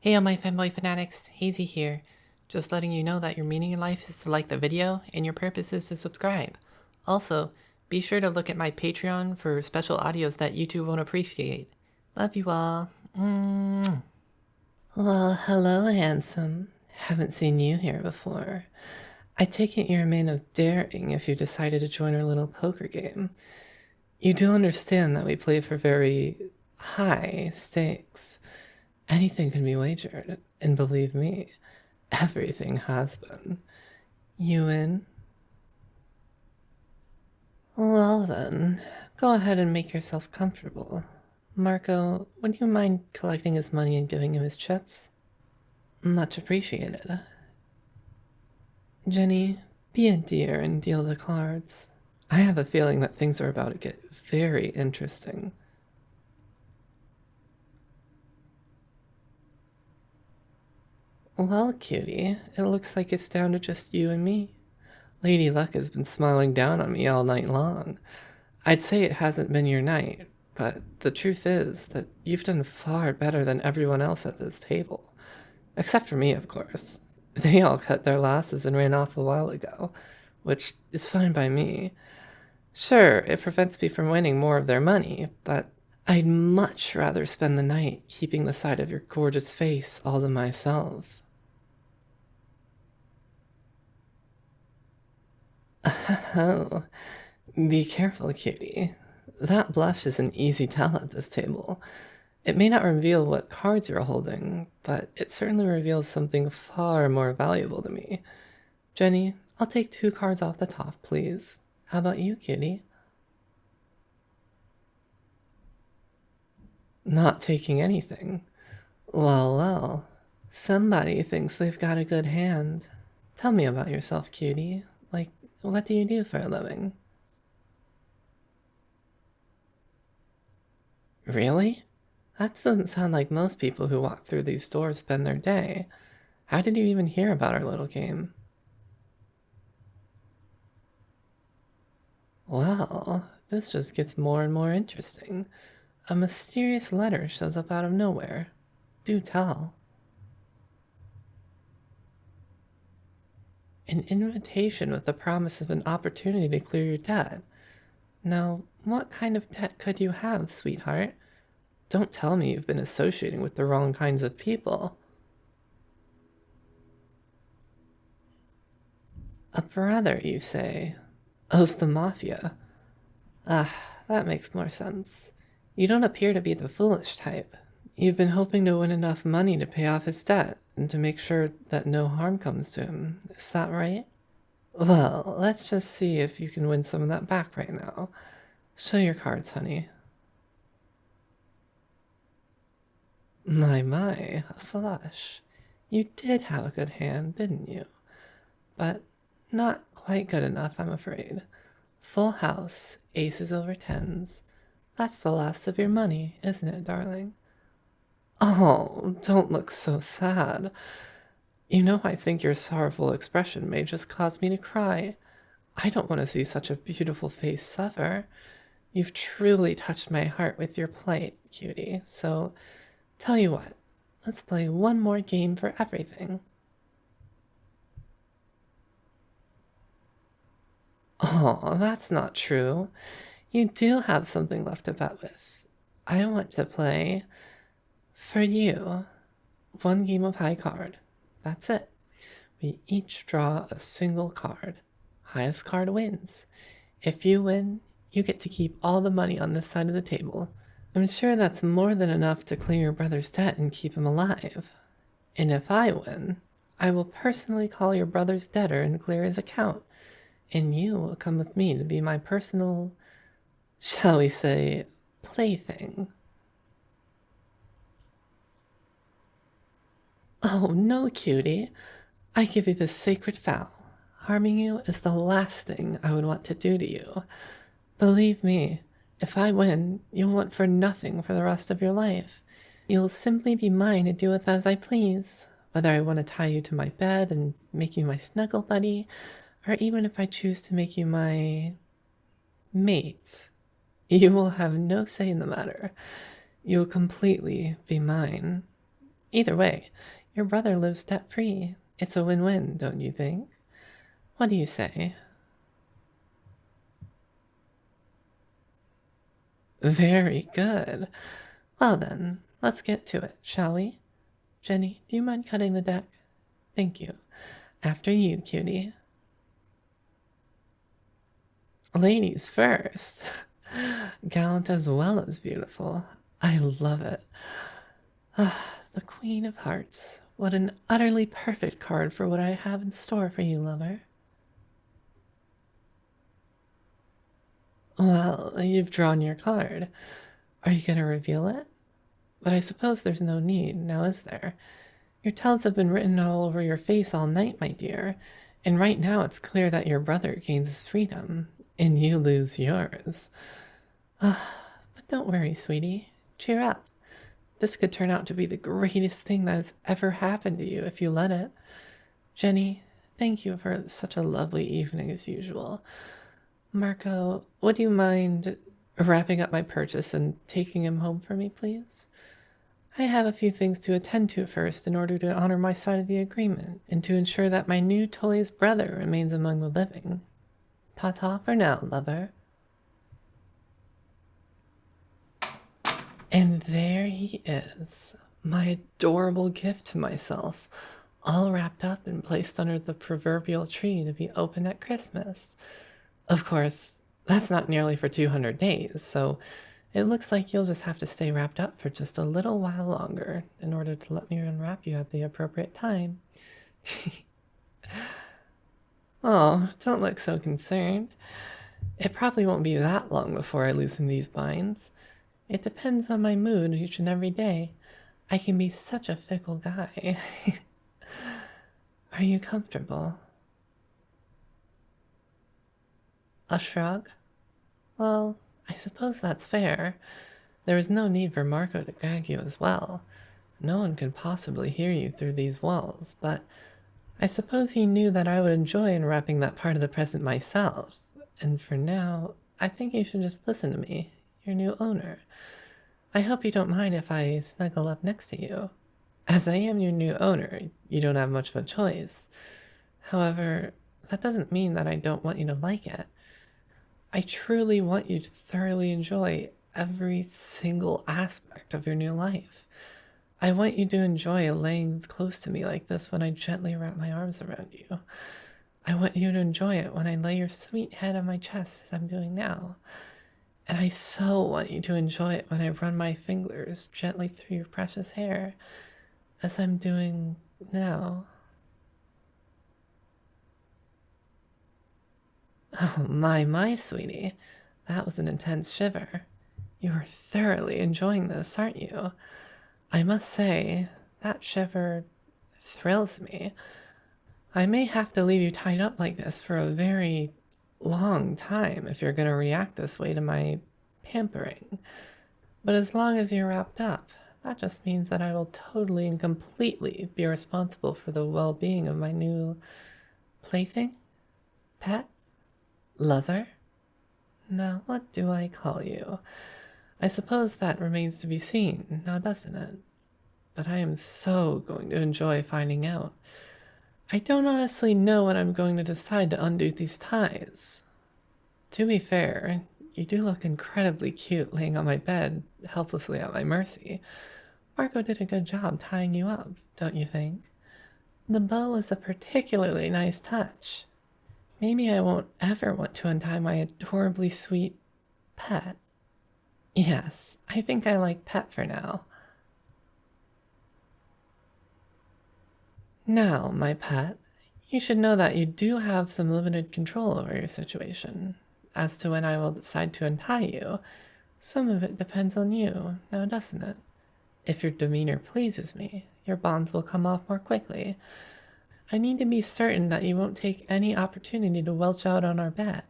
Hey all my Femboy fanatics, Hazy here. Just letting you know that your meaning in life is to like the video and your purpose is to subscribe. Also, be sure to look at my Patreon for special audios that YouTube won't appreciate. Love you all. Well, hello handsome. Haven't seen you here before. I take it you're a man of daring if you decided to join our little poker game. You do understand that we play for very high stakes. Anything can be wagered, and believe me, everything has been. You in? Well then, go ahead and make yourself comfortable. Marco, would you mind collecting his money and giving him his chips? Much appreciated. Jenny, be a dear and deal the cards. I have a feeling that things are about to get very interesting. Well, cutie, it looks like it's down to just you and me. Lady Luck has been smiling down on me all night long. I'd say it hasn't been your night, but the truth is that you've done far better than everyone else at this table. Except for me, of course. They all cut their losses and ran off a while ago, which is fine by me. Sure, it prevents me from winning more of their money, but I'd much rather spend the night keeping the side of your gorgeous face all to myself. Oh, be careful, cutie. That blush is an easy tell at this table. It may not reveal what cards you're holding, but it certainly reveals something far more valuable to me. Jenny, I'll take 2 cards off the top, please. How about you, cutie? Not taking anything. Well, somebody thinks they've got a good hand. Tell me about yourself, cutie. Like, what do you do for a living? Really? That doesn't sound like most people who walk through these doors spend their day. How did you even hear about our little game? Well, this just gets more and more interesting. A mysterious letter shows up out of nowhere. Do tell. An invitation with the promise of an opportunity to clear your debt. Now, what kind of debt could you have, sweetheart? Don't tell me you've been associating with the wrong kinds of people. A brother, you say? Owes the mafia. Ah, that makes more sense. You don't appear to be the foolish type. You've been hoping to win enough money to pay off his debt and to make sure that no harm comes to him. Is that right? Well, let's just see if you can win some of that back right now. Show your cards, honey. My, a flush. You did have a good hand, didn't you? But not quite good enough, I'm afraid. Full house, aces over tens. That's the last of your money, isn't it, darling? Oh, don't look so sad. You know, I think your sorrowful expression may just cause me to cry. I don't want to see such a beautiful face suffer. You've truly touched my heart with your plight, cutie. So, tell you what, let's play one more game for everything. Oh, that's not true. You do have something left to bet with. I want to play for you. 1 game of high card. That's it. We each draw a single card. Highest card wins. If you win, you get to keep all the money on this side of the table. I'm sure that's more than enough to clear your brother's debt and keep him alive. And if I win, I will personally call your brother's debtor and clear his account. And you will come with me to be my personal, shall we say, plaything. Oh, no, cutie. I give you this sacred vow. Harming you is the last thing I would want to do to you. Believe me, if I win, you'll want for nothing for the rest of your life. You'll simply be mine to do with as I please, whether I want to tie you to my bed and make you my snuggle buddy, or even if I choose to make you my mate. You will have no say in the matter. You will completely be mine. Either way, your brother lives debt-free. It's a win-win, don't you think? What do you say? Very good. Well then, let's get to it, shall we? Jenny, do you mind cutting the deck? Thank you. After you, cutie. Ladies first. Gallant as well as beautiful. I love it. Ah, the Queen of Hearts. What an utterly perfect card for what I have in store for you, lover. Well, you've drawn your card. Are you going to reveal it? But I suppose there's no need, now is there? Your tells have been written all over your face all night, my dear, and right now it's clear that your brother gains his freedom, and you lose yours. But don't worry, sweetie. Cheer up. This could turn out to be the greatest thing that has ever happened to you if you let it. Jenny, thank you for such a lovely evening as usual. Marco, would you mind wrapping up my purchase and taking him home for me, please? I have a few things to attend to first in order to honor my side of the agreement and to ensure that my new toy's brother remains among the living. Ta-ta for now, lover. And there he is, my adorable gift to myself, all wrapped up and placed under the proverbial tree to be opened at Christmas. Of course, that's not nearly for 200 days, so it looks like you'll just have to stay wrapped up for just a little while longer in order to let me unwrap you at the appropriate time. Oh, don't look so concerned. It probably won't be that long before I loosen these binds. It depends on my mood each and every day. I can be such a fickle guy. Are you comfortable? A shrug? Well, I suppose that's fair. There is no need for Marco to gag you as well. No one could possibly hear you through these walls, but I suppose he knew that I would enjoy unwrapping that part of the present myself. And for now, I think you should just listen to me, your new owner. I hope you don't mind if I snuggle up next to you. As I am your new owner, you don't have much of a choice. However, that doesn't mean that I don't want you to like it. I truly want you to thoroughly enjoy every single aspect of your new life. I want you to enjoy laying close to me like this when I gently wrap my arms around you. I want you to enjoy it when I lay your sweet head on my chest as I'm doing now. And I so want you to enjoy it when I run my fingers gently through your precious hair as I'm doing now. Oh, my, sweetie. That was an intense shiver. You are thoroughly enjoying this, aren't you? I must say, that shiver thrills me. I may have to leave you tied up like this for a very long time if you're going to react this way to my pampering. But as long as you're wrapped up, that just means that I will totally and completely be responsible for the well-being of my new plaything? Pet? Lover? Now, what do I call you? I suppose that remains to be seen, now doesn't it? But I am so going to enjoy finding out. I don't honestly know when I'm going to decide to undo these ties. To be fair, you do look incredibly cute laying on my bed, helplessly at my mercy. Marco did a good job tying you up, don't you think? The bow is a particularly nice touch. Maybe I won't ever want to untie my adorably sweet pet. Yes, I think I like pet for now. Now, my pet, you should know that you do have some limited control over your situation. As to when I will decide to untie you, some of it depends on you, now doesn't it? If your demeanor pleases me, your bonds will come off more quickly. I need to be certain that you won't take any opportunity to welch out on our bed.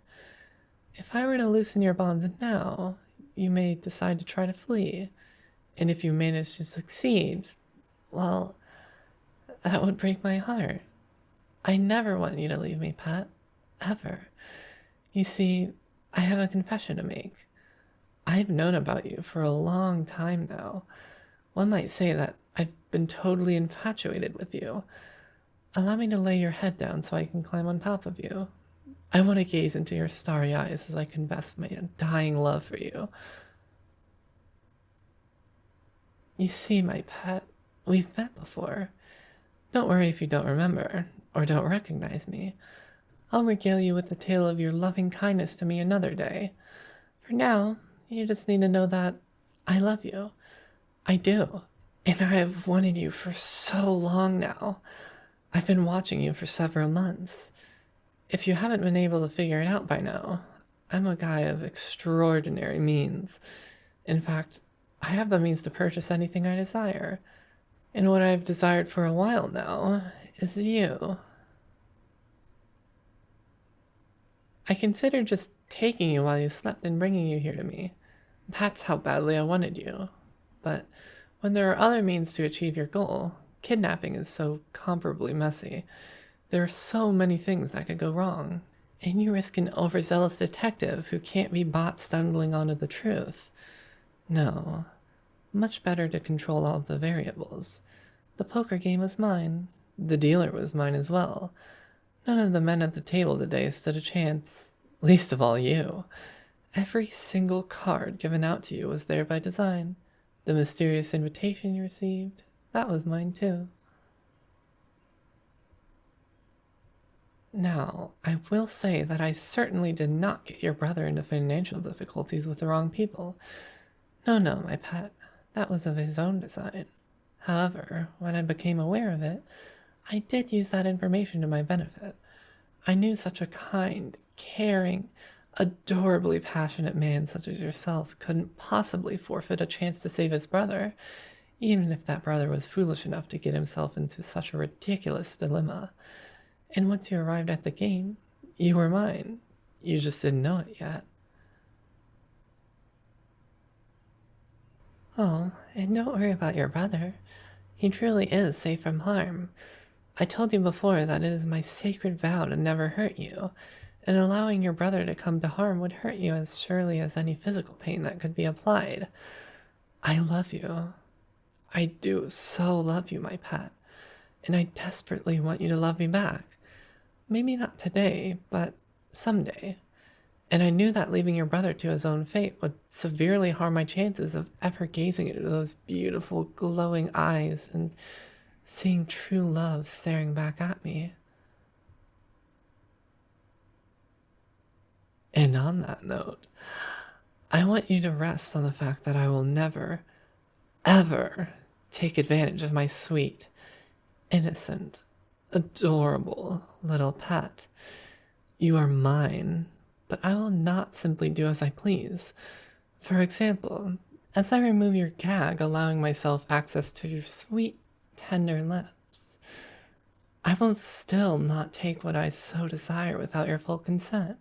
If I were to loosen your bonds now, you may decide to try to flee. And if you manage to succeed, well, that would break my heart. I never want you to leave me, pet. Ever. You see, I have a confession to make. I've known about you for a long time now. One might say that I've been totally infatuated with you. Allow me to lay your head down so I can climb on top of you. I want to gaze into your starry eyes as I confess my undying love for you. You see, my pet, we've met before. Don't worry if you don't remember, or don't recognize me. I'll regale you with the tale of your loving kindness to me another day. For now, you just need to know that I love you. I do. And I have wanted you for so long now. I've been watching you for several months. If you haven't been able to figure it out by now, I'm a guy of extraordinary means. In fact, I have the means to purchase anything I desire. And what I've desired for a while now is you. I considered just taking you while you slept and bringing you here to me. That's how badly I wanted you. But when there are other means to achieve your goal, kidnapping is so comparably messy. There are so many things that could go wrong, and you risk an overzealous detective who can't be bought stumbling onto the truth. No, much better to control all the variables. The poker game was mine. The dealer was mine as well. None of the men at the table today stood a chance, least of all you. Every single card given out to you was there by design. The mysterious invitation you received, that was mine too. Now, I will say that I certainly did not get your brother into financial difficulties with the wrong people. No, my pet, that was of his own design. However, when I became aware of it, I did use that information to my benefit. I knew such a kind, caring, adorably passionate man such as yourself couldn't possibly forfeit a chance to save his brother, even if that brother was foolish enough to get himself into such a ridiculous dilemma. And once you arrived at the game, you were mine. You just didn't know it yet. Oh, and don't worry about your brother. He truly is safe from harm. I told you before that it is my sacred vow to never hurt you, and allowing your brother to come to harm would hurt you as surely as any physical pain that could be applied. I love you. I do so love you, my pet, and I desperately want you to love me back. Maybe not today, but someday. And I knew that leaving your brother to his own fate would severely harm my chances of ever gazing into those beautiful, glowing eyes and seeing true love staring back at me. And on that note, I want you to rest on the fact that I will never, ever take advantage of my sweet, innocent, adorable little pet. You are mine, but I will not simply do as I please. For example, as I remove your gag, allowing myself access to your sweet, tender lips, I will still not take what I so desire without your full consent.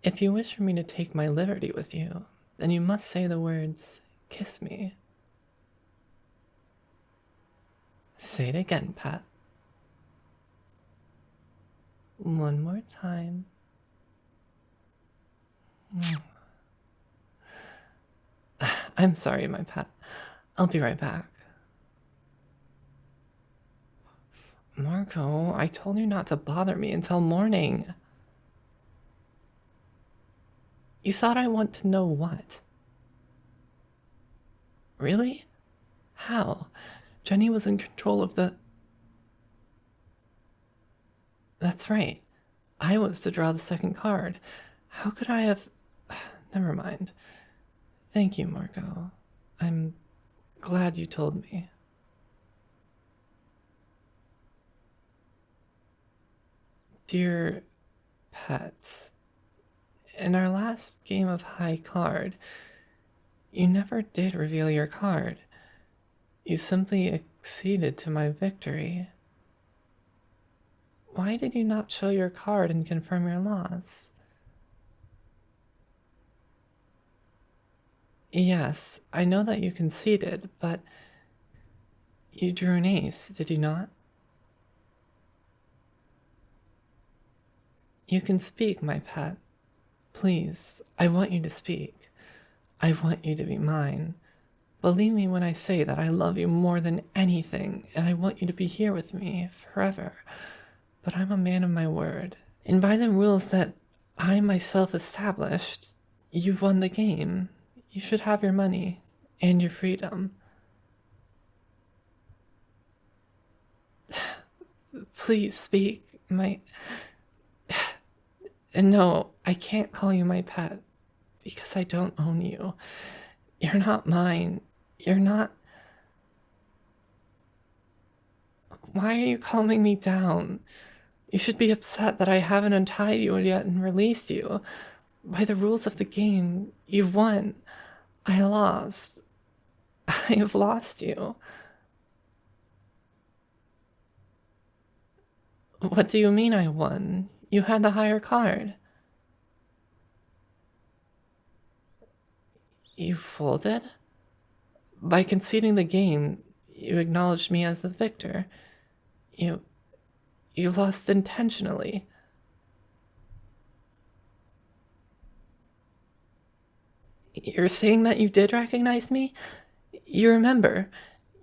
If you wish for me to take my liberty with you, then you must say the words, "Kiss me." Say it again, Pat. One more time. I'm sorry, my pet. I'll be right back. Marco, I told you not to bother me until morning. You thought I want to know what? Really? How? Jenny was in control of the... That's right. I was to draw the second card. How could I have... Never mind. Thank you, Marco. I'm glad you told me. Dear pet, in our last game of high card, you never did reveal your card. You simply acceded to my victory. Why did you not show your card and confirm your loss? Yes, I know that you conceded, but you drew an ace, did you not? You can speak, my pet. Please, I want you to speak. I want you to be mine. Believe me when I say that I love you more than anything, and I want you to be here with me forever. But I'm a man of my word, and by the rules that I myself established, you've won the game. You should have your money and your freedom. Please speak. And no, I can't call you my pet because I don't own you. You're not mine. You're not. Why are you calming me down? You should be upset that I haven't untied you yet and released you. By the rules of the game, you've won. I lost. I have lost you. What do you mean I won? You had the higher card. You folded? By conceding the game, you acknowledged me as the victor. You lost intentionally. You're saying that you did recognize me? You remember.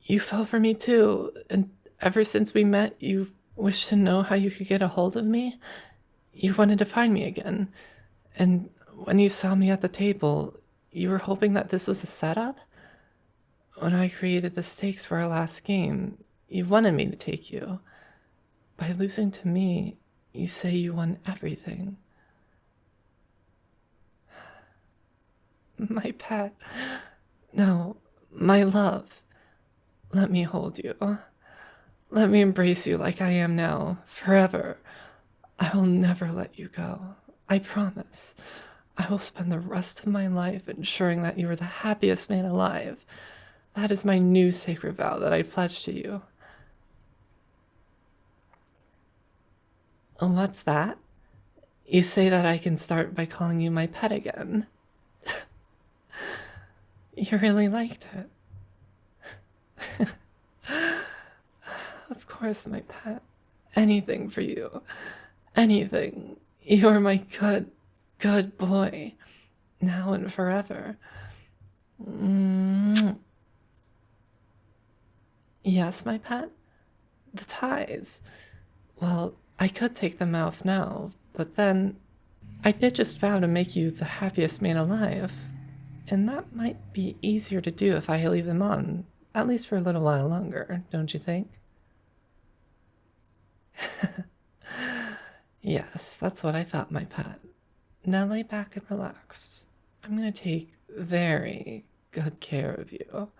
You fell for me too, and ever since we met, you wished to know how you could get a hold of me. You wanted to find me again. And when you saw me at the table, you were hoping that this was a setup? When I created the stakes for our last game, you wanted me to take you. By losing to me, you say you won everything. My pet. No, my love. Let me hold you. Let me embrace you like I am now, forever. I will never let you go. I promise. I will spend the rest of my life ensuring that you are the happiest man alive. That is my new sacred vow that I pledge to you. And what's that? You say that I can start by calling you my pet again. You really liked it. Of course, my pet. Anything for you. Anything. You're my good, good boy. Now and forever. Yes, my pet? The ties. Well, I could take them off now, but then I did just vow to make you the happiest man alive. And that might be easier to do if I leave them on, at least for a little while longer, don't you think? Yes, that's what I thought, my pet. Now lay back and relax. I'm gonna take very good care of you.